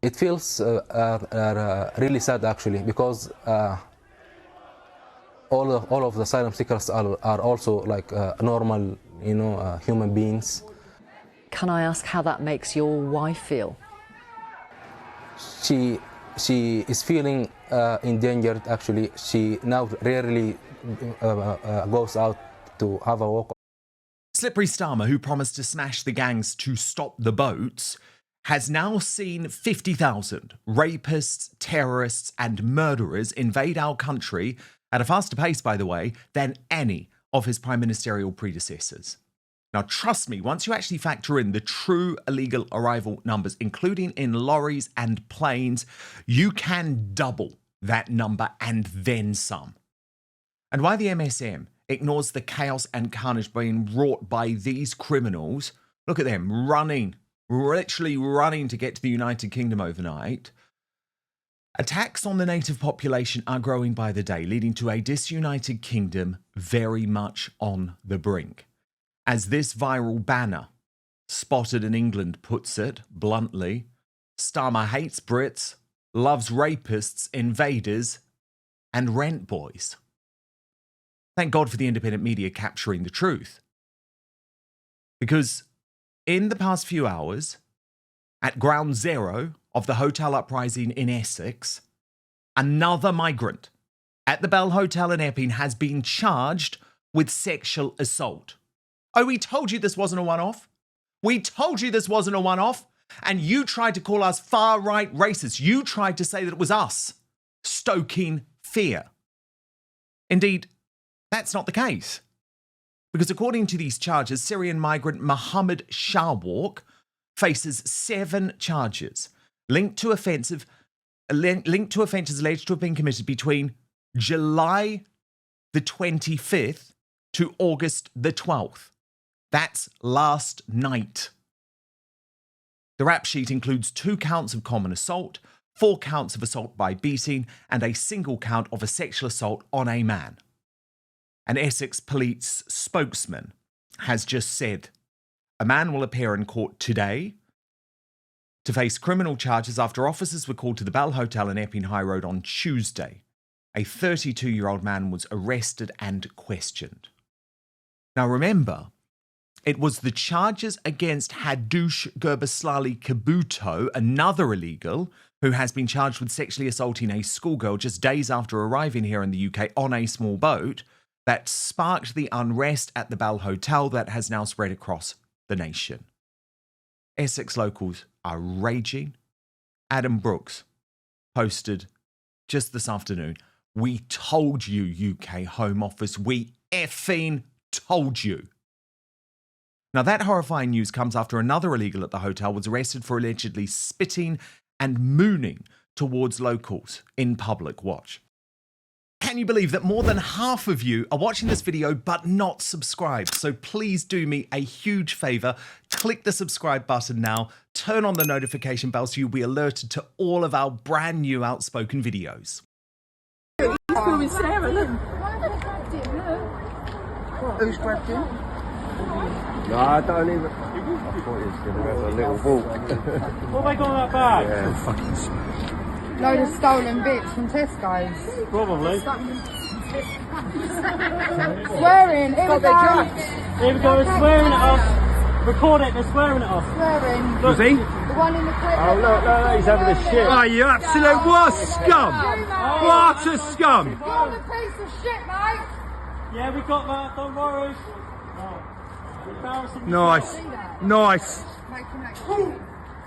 It feels really sad actually, because all of the asylum seekers are also like normal, human beings. Can I ask how that makes your wife feel? She is feeling endangered actually. She now rarely goes out to have a walk. Slippery Starmer, who promised to smash the gangs to stop the boats, has now seen 50,000 rapists, terrorists and murderers invade our country at a faster pace, by the way, than any of his prime ministerial predecessors. Now, trust me, once you actually factor in the true illegal arrival numbers, including in lorries and planes, you can double that number and then some. And why the MSM ignores the chaos and carnage being wrought by these criminals, look at them running, literally running to get to the United Kingdom overnight. Attacks on the native population are growing by the day, leading to a disunited kingdom very much on the brink. As this viral banner, spotted in England, puts it bluntly, Starmer hates Brits, loves rapists, invaders, and rent boys. Thank God for the independent media capturing the truth. Because in the past few hours, at ground zero of the hotel uprising in Essex, another migrant at the Bell Hotel in Epping has been charged with sexual assault. Oh, we told you this wasn't a one-off. We told you this wasn't a one-off. And you tried to call us far-right racists. You tried to say that it was us stoking fear. Indeed, that's not the case. Because according to these charges, Syrian migrant Mohammed Shawwalk faces 7 charges linked to offences alleged to have been committed between July the 25th to August the 12th. That's last night. The rap sheet includes 2 counts of common assault, 4 counts of assault by beating, and a single count of a sexual assault on a man. An Essex police spokesman has just said a man will appear in court today to face criminal charges after officers were called to the Bell Hotel in Epping High Road on Tuesday. A 32-year-old man was arrested and questioned. Now remember, it was the charges against Hadoush Gerbaslali Kabuto, another illegal, who has been charged with sexually assaulting a schoolgirl just days after arriving here in the UK on a small boat, that sparked the unrest at the Bell Hotel that has now spread across the nation. Essex locals are raging. Adam Brooks posted just this afternoon, "We told you, UK Home Office, we effing told you." Now that horrifying news comes after another illegal at the hotel was arrested for allegedly spitting and mooning towards locals in public. Watch. Can you believe that more than half of you are watching this video but not subscribed? So please do me a huge favour, click the subscribe button now, turn on the notification bell so you'll be alerted to all of our brand new Outspoken videos. Who's grabbed him? No, I don't even. I thought he was going to have a little walk. What have they got in that bag? Yeah, fucking smash. Load of stolen bits from Tesco's. Probably. Swearing, here we go. Here we go, they're swearing at us. Record it, they're swearing at us. Swearing. Was he? The one in the clip. Oh, look, he's having a shit. Oh, you absolute what a scum! What a scum! You're a piece of shit, mate. Yeah, we got that, don't worry. Embarrassing. Nice. Nice.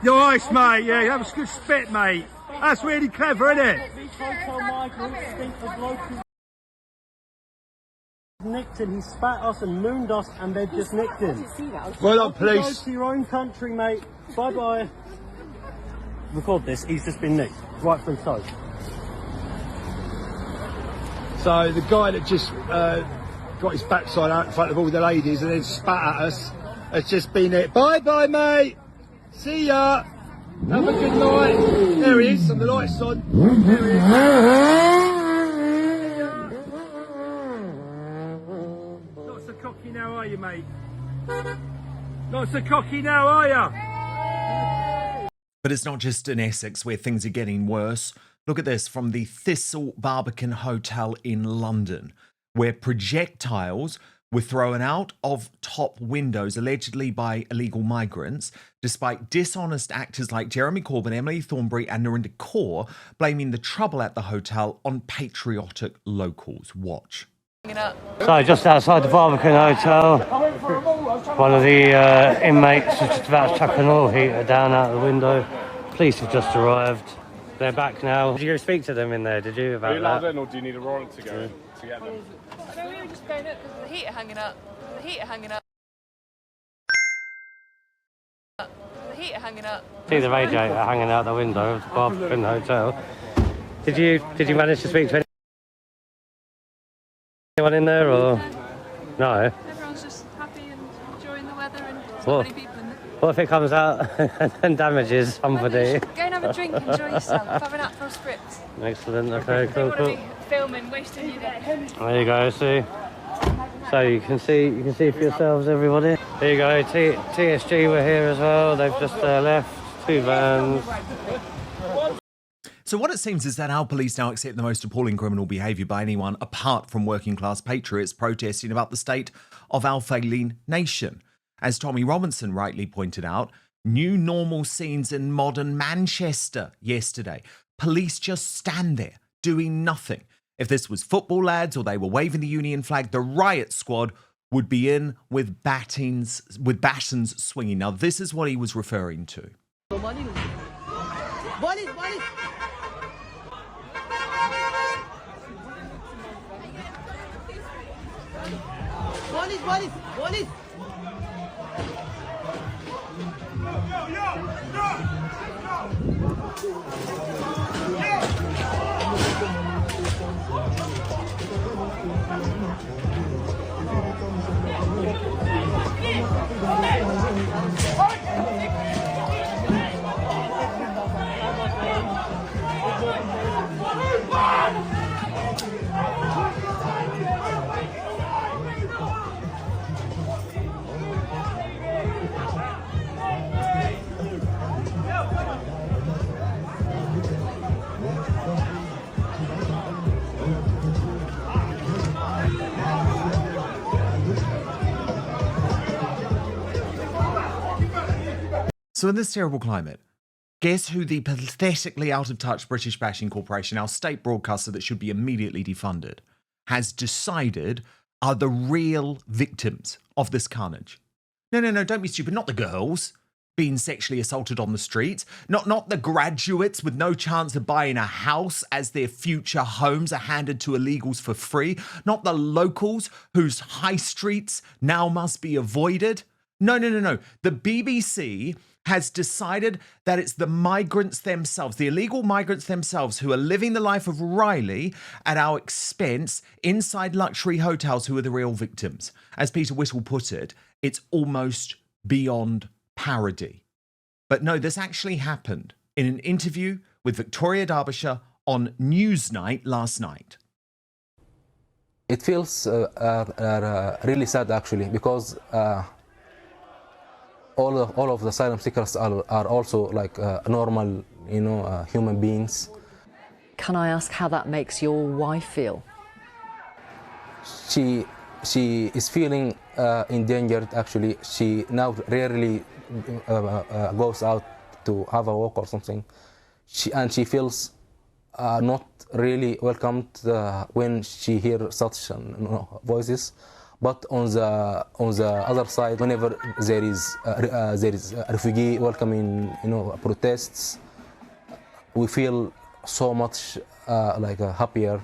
Nice, mate. Yeah, that was good spit, mate. That's really clever, isn't it? These hotel migrants think of local. Nicked him, he spat us and mooned us, and they've just nicked him. Well done, Go police. to your own country, mate. Bye bye. Record this, he's just been nicked. Right through so. So the guy that just got his backside out in front of all the ladies and then spat at us has just been it. Bye bye, mate. See ya. Have a good night. There he is, and the light's on. There he is. Not so cocky now, are you, mate? Not so cocky now, are you? But it's not just in Essex where things are getting worse. Look at this from the Thistle Barbican Hotel in London, where projectiles were thrown out of top windows, allegedly by illegal migrants, despite dishonest actors like Jeremy Corbyn, Emily Thornberry and Narinder Kaur blaming the trouble at the hotel on patriotic locals. Watch. So just outside the Barbican Hotel, one of the inmates was just about to chuck an oil heater down out the window. Police have just arrived. They're back now. Did you go speak to them in there, did you, about Are you allowed that? in, or do you need a warrant to go to get them? No, we were just going up because the heater hanging up. The heater hanging up. The heater hanging up. See the radiator hanging out the window of the Barbican Hotel. Did you manage to speak to anyone in there, or no? Everyone's just happy and enjoying the weather, and there's What? not many people in there. What if it comes out and damages somebody? Go and have a drink, enjoy yourself, have an Aperol Spritz. Excellent. Okay, cool, Don't cool. want to be filming, wasting your day. There you go. See. So you can see for yourselves, everybody. There you go. TSG were here as well. They've just left. 2 vans. So what it seems is that our police now accept the most appalling criminal behaviour by anyone apart from working class patriots protesting about the state of our failing nation. As Tommy Robinson rightly pointed out, new normal scenes in modern Manchester yesterday. Police just stand there doing nothing. If this was football lads or they were waving the Union flag, the riot squad would be in with batons swinging. Now, this is what he was referring to. So in this terrible climate, guess who the pathetically out-of-touch British bashing corporation, our state broadcaster that should be immediately defunded, has decided are the real victims of this carnage? No, don't be stupid. Not the girls being sexually assaulted on the streets. Not the graduates with no chance of buying a house as their future homes are handed to illegals for free. Not the locals whose high streets now must be avoided. No. The BBC has decided that it's the migrants themselves, the illegal migrants themselves, who are living the life of Riley at our expense inside luxury hotels, who are the real victims. As Peter Whittle put it, it's almost beyond parody. But no, this actually happened in an interview with Victoria Derbyshire on Newsnight last night. It feels really sad, actually, because all of the asylum seekers are also like normal, human beings. Can I ask how that makes your wife feel? She is feeling endangered, actually. She now rarely goes out to have a walk or something. She feels not really welcomed when she hears such voices. But on the other side, whenever there is a refugee welcoming, protests, we feel so much happier.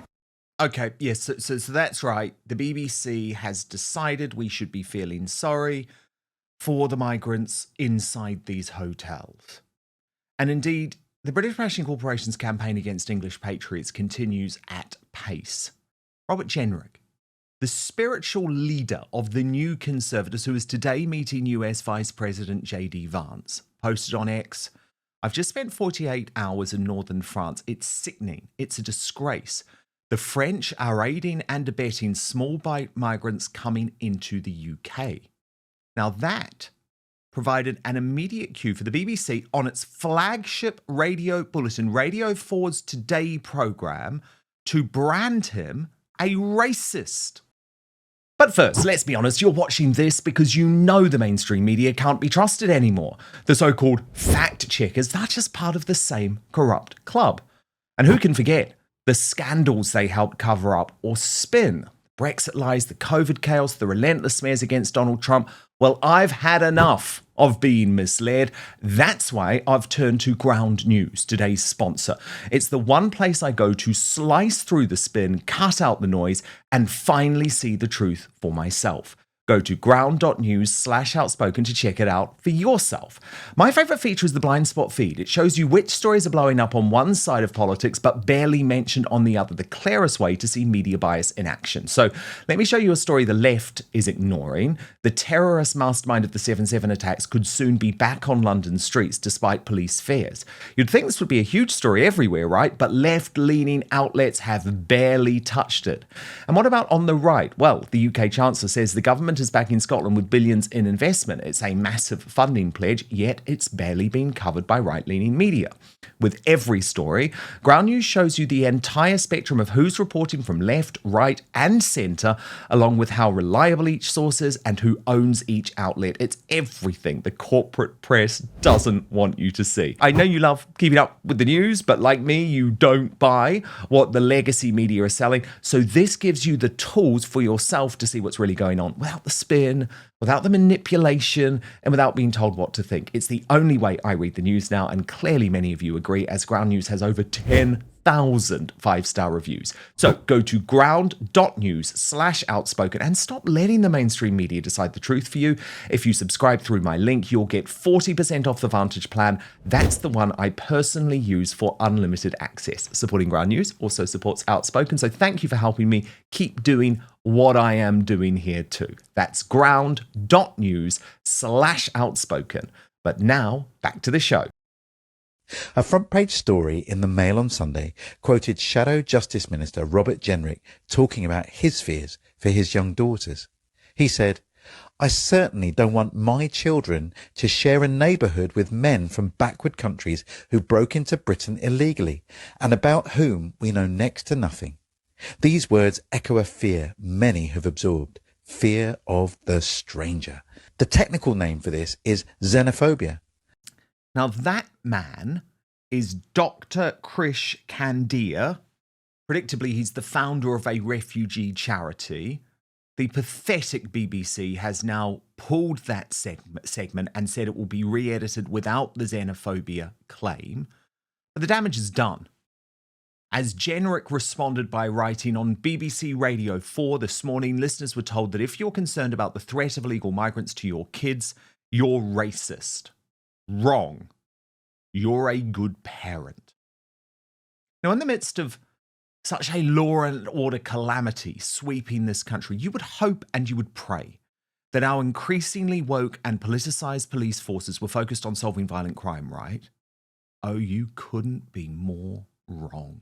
Okay, yes, so that's right. The BBC has decided we should be feeling sorry for the migrants inside these hotels. And indeed, the British Bashing Corporation's campaign against English patriots continues at pace. Robert Jenrick, the spiritual leader of the New Conservatives, who is today meeting US Vice President J.D. Vance, posted on X, "I've just spent 48 hours in northern France. It's sickening. It's a disgrace. The French are aiding and abetting small migrants coming into the UK." Now that provided an immediate cue for the BBC on its flagship radio bulletin, Radio 4's Today programme, to brand him a racist. But first, let's be honest, you're watching this because you know the mainstream media can't be trusted anymore. The so-called fact checkers, they're just part of the same corrupt club. And who can forget the scandals they helped cover up or spin? Brexit lies, the COVID chaos, the relentless smears against Donald Trump. Well, I've had enough of being misled. That's why I've turned to Ground News, today's sponsor. It's the one place I go to slice through the spin, cut out the noise, and finally see the truth for myself. Go to ground.news/outspoken to check it out for yourself. My favourite feature is the blind spot feed. It shows you which stories are blowing up on one side of politics but barely mentioned on the other, the clearest way to see media bias in action. So let me show you a story the left is ignoring. The terrorist mastermind of the 7/7 attacks could soon be back on London streets despite police fears. You'd think this would be a huge story everywhere, right? But left-leaning outlets have barely touched it. And what about on the right? Well, the UK Chancellor says the government is back in Scotland with billions in investment. It's a massive funding pledge, yet it's barely been covered by right-leaning media. With every story, Ground News shows you the entire spectrum of who's reporting from left, right, and centre, along with how reliable each source is and who owns each outlet. It's everything the corporate press doesn't want you to see. I know you love keeping up with the news, but like me, you don't buy what the legacy media are selling. So this gives you the tools for yourself to see what's really going on without the spin, without the manipulation, and without being told what to think. It's the only way I read the news now, and clearly many of you agree, as Ground News has over 10,000 five-star reviews. So go to ground.news/outspoken and stop letting the mainstream media decide the truth for you. If you subscribe through my link, you'll get 40% off the Vantage plan. That's the one I personally use for unlimited access. Supporting Ground News also supports Outspoken, so thank you for helping me keep doing what I am doing here too. That's ground.news/outspoken. But now, back to the show. A front-page story in the Mail on Sunday quoted Shadow Justice Minister Robert Jenrick talking about his fears for his young daughters. He said, "I certainly don't want my children to share a neighbourhood with men from backward countries who broke into Britain illegally and about whom we know next to nothing." These words echo a fear many have absorbed, fear of the stranger. The technical name for this is xenophobia. Now that man is Dr. Krish Kandiah. Predictably, he's the founder of a refugee charity. The pathetic BBC has now pulled that segment and said it will be re-edited without the xenophobia claim. But the damage is done. As Jenrick responded by writing on BBC Radio 4 this morning, listeners were told that if you're concerned about the threat of illegal migrants to your kids, you're racist. Wrong. You're a good parent. Now, in the midst of such a law and order calamity sweeping this country, you would hope and you would pray that our increasingly woke and politicised police forces were focused on solving violent crime, right? Oh, you couldn't be more wrong.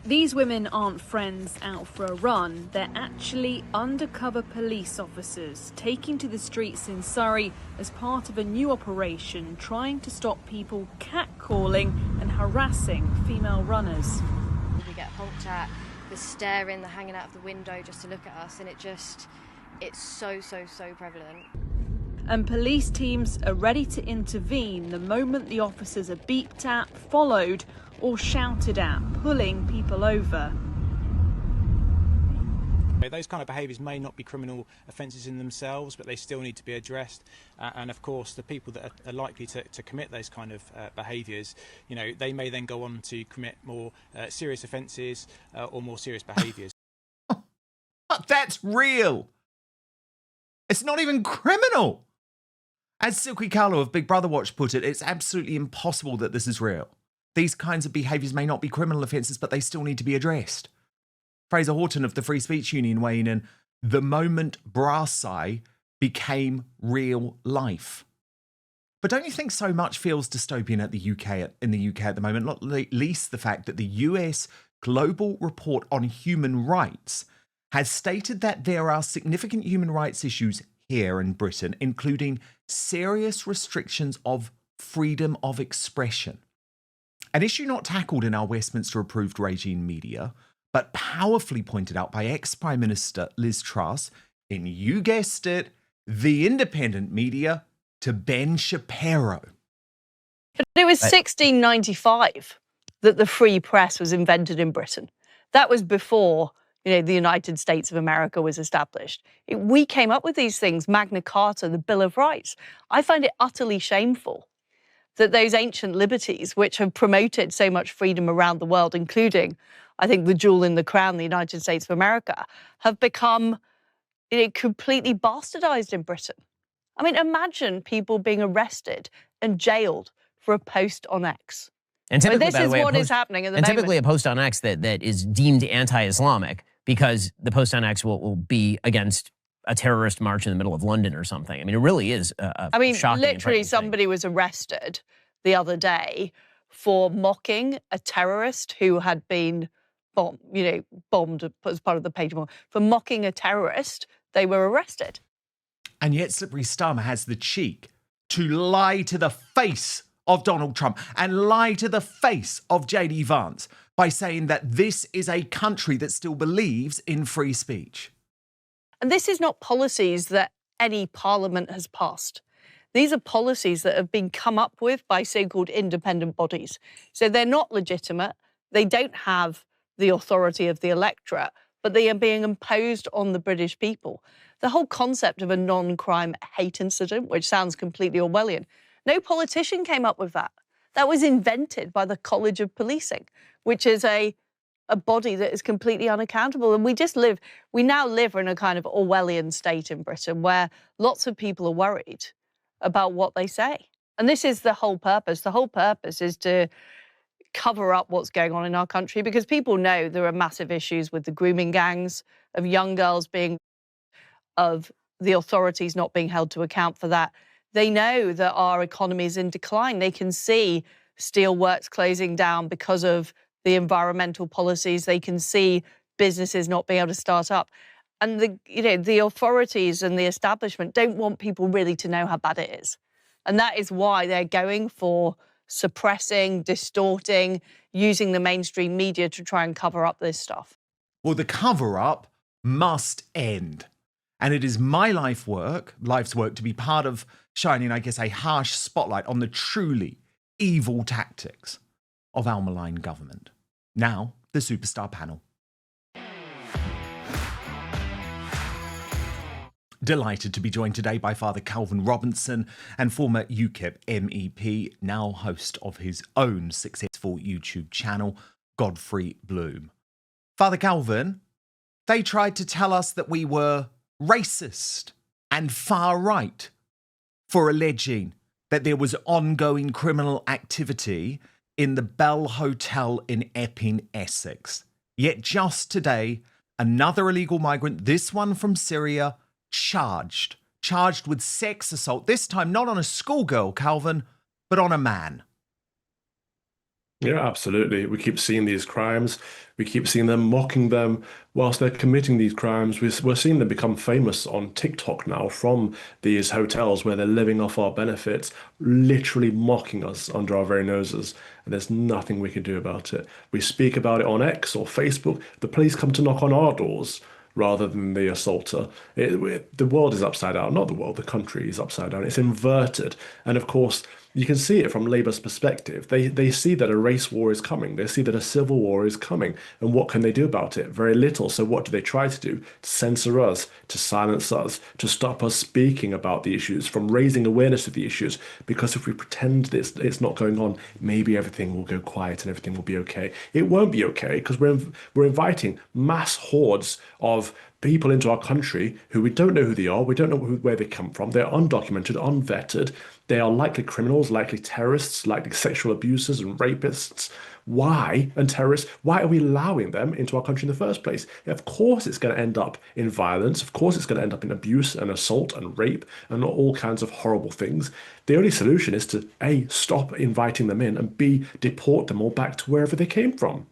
These women aren't friends out for a run. They're actually undercover police officers taking to the streets in Surrey as part of a new operation trying to stop people catcalling and harassing female runners. We get honked at, the staring, the hanging out of the window just to look at us, and it's so prevalent. And police teams are ready to intervene the moment the officers are beeped at, followed or shouted at, pulling people over. Those kind of behaviours may not be criminal offences in themselves, but they still need to be addressed. And of course, the people that are likely to commit those kind of behaviours, they may then go on to commit more serious offences or more serious behaviours. But that's real. It's not even criminal. As Silky Carlo of Big Brother Watch put it, it's absolutely impossible that this is real. These kinds of behaviours may not be criminal offences, but they still need to be addressed. Fraser Horton of the Free Speech Union weighing in, the moment Brassai became real life. But don't you think so much feels dystopian in the UK at the moment, not least the fact that the US Global Report on Human Rights has stated that there are significant human rights issues here in Britain, including serious restrictions of freedom of expression. An issue not tackled in our Westminster-approved regime media, but powerfully pointed out by ex-Prime Minister Liz Truss in, you guessed it, the independent media, to Ben Shapiro. But it was 1695 that the free press was invented in Britain. That was before, the United States of America was established. We came up with these things, Magna Carta, the Bill of Rights. I find it utterly shameful that those ancient liberties, which have promoted so much freedom around the world, including, I think, the jewel in the crown, the United States of America, have become completely bastardized in Britain. I mean, imagine people being arrested and jailed for a post on X. And typically, this is what is happening at the moment. And typically a post on X that is deemed anti-Islamic because the post on X will be against a terrorist march in the middle of London or something. I mean, it really is shocking. Literally somebody was arrested the other day for mocking a terrorist who had been bombed as part of the page bomb. For mocking a terrorist, they were arrested. And yet Slippery Starmer has the cheek to lie to the face of Donald Trump and lie to the face of J.D. Vance by saying that this is a country that still believes in free speech. And this is not policies that any parliament has passed. These are policies that have been come up with by so-called independent bodies. So they're not legitimate. They don't have the authority of the electorate, but they are being imposed on the British people. The whole concept of a non-crime hate incident, which sounds completely Orwellian, no politician came up with that. That was invented by the College of Policing, which is a body that is completely unaccountable. And we now live in a kind of Orwellian state in Britain where lots of people are worried about what they say. And this is the whole purpose. The whole purpose is to cover up what's going on in our country because people know there are massive issues with the grooming gangs of young girls of the authorities not being held to account for that. They know that our economy is in decline. They can see steelworks closing down because of the environmental policies. They can see businesses not being able to start up. And the authorities and the establishment don't want people really to know how bad it is. And that is why they're going for suppressing, distorting, using the mainstream media to try and cover up this stuff. Well, the cover-up must end. And it is my life's work to be part of shining, I guess, a harsh spotlight on the truly evil tactics of our malign government. Now, the Superstar panel. Delighted to be joined today by Father Calvin Robinson and former UKIP MEP, now host of his own successful YouTube channel, Godfrey Bloom. Father Calvin, they tried to tell us that we were racist and far right for alleging that there was ongoing criminal activity in the Bell Hotel in Epping, Essex. Yet just today, another illegal migrant, this one from Syria, charged with sex assault, this time not on a schoolgirl, Calvin, but on a man. Yeah, absolutely. We keep seeing these crimes. We keep seeing them mocking them whilst they're committing these crimes. We're seeing them become famous on TikTok now from these hotels where they're living off our benefits, literally mocking us under our very noses. And there's nothing we can do about it. We speak about it on X or Facebook. The police come to knock on our doors rather than the assaulter. The world is upside down. Not the world, the country is upside down. It's inverted. And of course, you can see it from Labour's perspective. They see that a race war is coming. They see that a civil war is coming. And what can they do about it? Very little. So what do they try to do? To censor us, to silence us, to stop us speaking about the issues, from raising awareness of the issues. Because if we pretend it's not going on, maybe everything will go quiet and everything will be okay. It won't be okay because we're inviting mass hordes of people into our country who we don't know who they are, we don't know where they come from, they're undocumented, unvetted, they are likely criminals, likely terrorists, likely sexual abusers and rapists. Why, and terrorists, why are we allowing them into our country in the first place? Of course it's going to end up in violence, of course it's going to end up in abuse and assault and rape and all kinds of horrible things. The only solution is to A, stop inviting them in, and B, deport them all back to wherever they came from.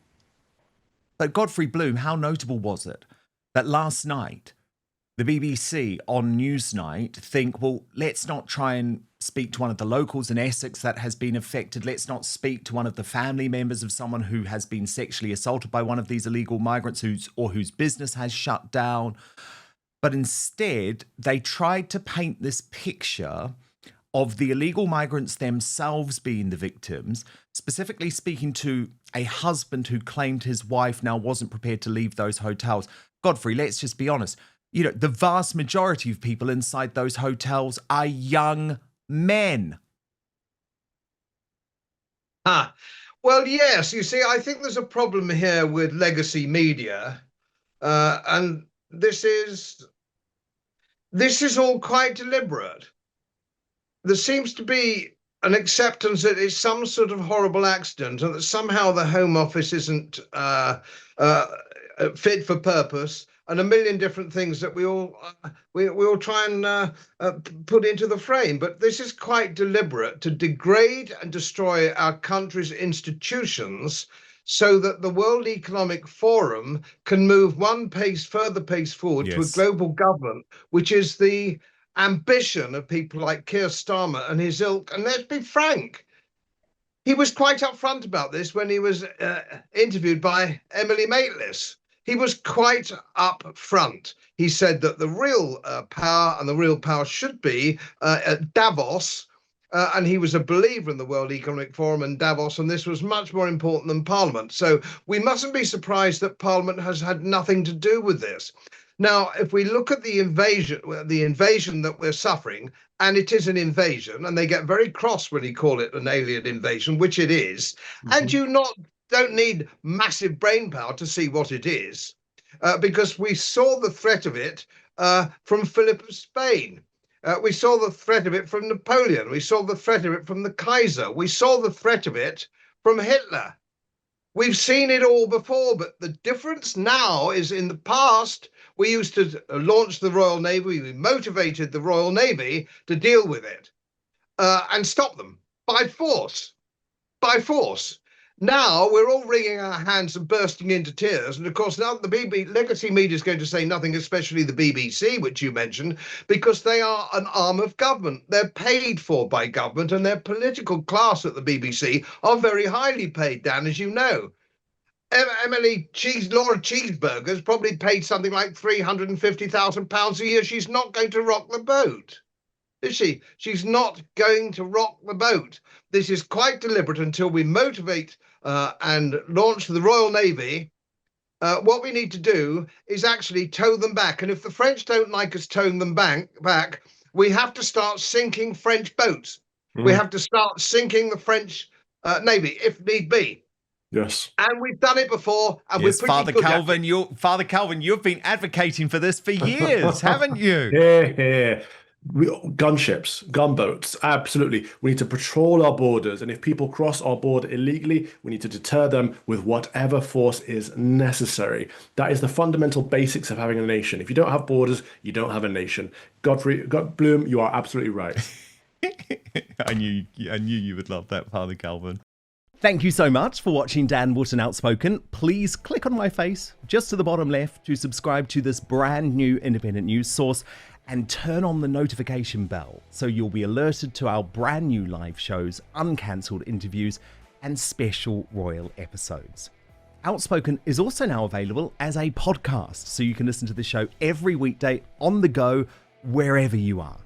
But Godfrey Bloom, how notable was it that last night the BBC on Newsnight think, well, let's not try and speak to one of the locals in Essex that has been affected. Let's not speak to one of the family members of someone who has been sexually assaulted by one of these illegal migrants whose business has shut down. But instead, they tried to paint this picture of the illegal migrants themselves being the victims, specifically speaking to a husband who claimed his wife now wasn't prepared to leave those hotels. Godfrey, let's just be honest. You know, the vast majority of people inside those hotels are young men. Well, yes. You see, I think there's a problem here with legacy media, and this is all quite deliberate. There seems to be an acceptance that it's some sort of horrible accident and that somehow the Home Office isn't fit for purpose, and a million different things that we all try and put into the frame. But this is quite deliberate to degrade and destroy our country's institutions so that the World Economic Forum can move one further pace forward to a global government, which is the ambition of people like Keir Starmer and his ilk. And let's be frank, he was quite upfront about this when he was interviewed by Emily Maitlis. He was quite upfront. He said that the real power should be at Davos, and he was a believer in the World Economic Forum and Davos, and this was much more important than Parliament. So we mustn't be surprised that Parliament has had nothing to do with this. Now, if we look at the invasion that we're suffering, and it is an invasion, and they get very cross when you call it an alien invasion, which it is, and you don't need massive brain power to see what it is, because we saw the threat of it from Philip of Spain. We saw the threat of it from Napoleon. We saw the threat of it from the Kaiser. We saw the threat of it from Hitler. We've seen it all before, but the difference now is in the past, we used to launch the Royal Navy. We motivated the Royal Navy to deal with it and stop them by force. By force. Now we're all wringing our hands and bursting into tears. And of course, now the legacy media is going to say nothing, especially the BBC, which you mentioned, because they are an arm of government. They're paid for by government, and their political class at the BBC are very highly paid, Dan, as you know. Laura Cheeseburger's probably paid something like £350,000 a year. She's not going to rock the boat, is she? She's not going to rock the boat. This is quite deliberate until we motivate and launch the Royal Navy. What we need to do is actually tow them back. And if the French don't like us towing them back, we have to start sinking French boats. We have to start sinking the French Navy, if need be. Yes. And we've done it before, and yes, we're pretty good Calvin, at it. Father Calvin, you've been advocating for this for years, haven't you? Yeah. Gunships, gunboats, absolutely. We need to patrol our borders, and if people cross our border illegally, we need to deter them with whatever force is necessary. That is the fundamental basics of having a nation. If you don't have borders, you don't have a nation. Godfrey Bloom, you are absolutely right. I knew you would love that, Father Calvin. Thank you so much for watching Dan Wootton Outspoken. Please click on my face just to the bottom left to subscribe to this brand new independent news source and turn on the notification bell so you'll be alerted to our brand new live shows, uncancelled interviews, and special royal episodes. Outspoken is also now available as a podcast, so you can listen to the show every weekday on the go, wherever you are.